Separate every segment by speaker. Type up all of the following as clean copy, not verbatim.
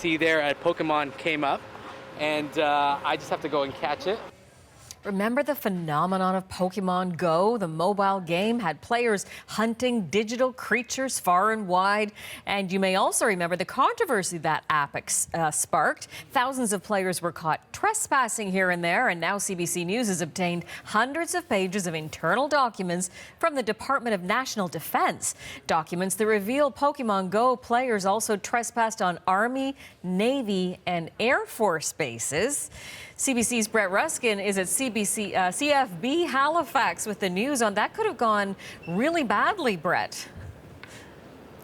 Speaker 1: See there at Pokemon came up, and I just have to go and catch it.
Speaker 2: Remember the phenomenon of Pokemon Go? The mobile game had players hunting digital creatures far and wide. And you may also remember the controversy that app sparked. Thousands of players were caught trespassing here and there, and now CBC News has obtained hundreds of pages of internal documents from the Department of National Defense. Documents that reveal Pokemon Go players also trespassed on Army, Navy, and Air Force bases. CBC's Brett Ruskin is at CFB Halifax with the news on that. Could have gone really badly, Brett.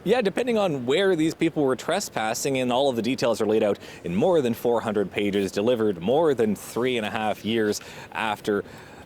Speaker 3: Yeah, depending on where these people were trespassing, and all of the details are laid out in more than 400 pages, delivered more than 3.5 years after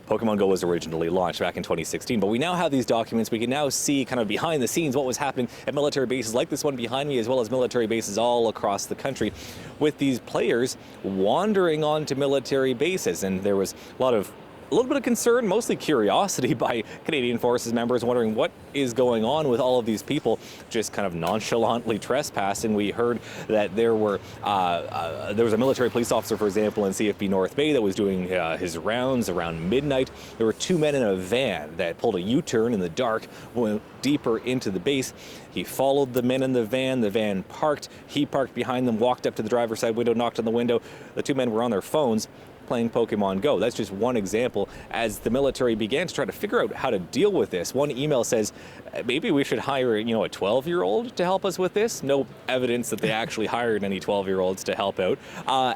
Speaker 3: Pokemon Go was originally launched back in 2016. But we now have these documents. We can now see kind of behind the scenes what was happening at military bases like this one behind me, as well as military bases all across the country, with these players wandering onto military bases. And there was a little bit of concern, mostly curiosity by Canadian Forces members, wondering what is going on with all of these people just kind of nonchalantly trespassing. We heard that there was a military police officer, for example, in CFB North Bay that was doing his rounds around midnight. There were two men in a van that pulled a U-turn in the dark, went deeper into the base. He followed the men in the van parked, he parked behind them, walked up to the driver's side window, knocked on the window. The two men were on their phones playing Pokemon Go. That's just one example as the military began to try to figure out how to deal with this. One email says, maybe we should hire, a 12-year-old to help us with this. No evidence that they actually hired any 12-year-olds to help out.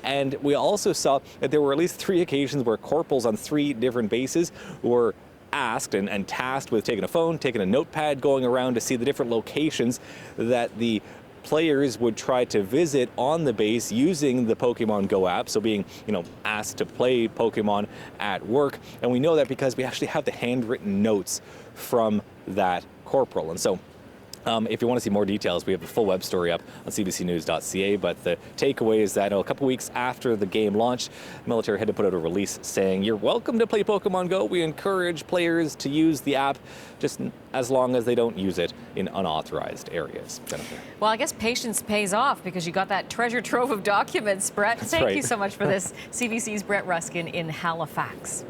Speaker 3: And we also saw that there were at least 3 occasions where corporals on 3 different bases were asked and tasked with taking a phone, taking a notepad, going around to see the different locations that the players would try to visit on the base using the Pokemon Go app, so being, asked to play Pokemon at work. And we know that because we actually have the handwritten notes from that corporal. And so if you want to see more details, we have the full web story up on CBCNews.ca. But the takeaway is that a couple weeks after the game launched, the military had to put out a release saying, you're welcome to play Pokemon Go. We encourage players to use the app, just as long as they don't use it in unauthorized areas. Jennifer.
Speaker 2: Well, I guess patience pays off because you got that treasure trove of documents, Brett.
Speaker 3: That's
Speaker 2: Thank
Speaker 3: right.
Speaker 2: you so much for this. CBC's Brett Ruskin in Halifax.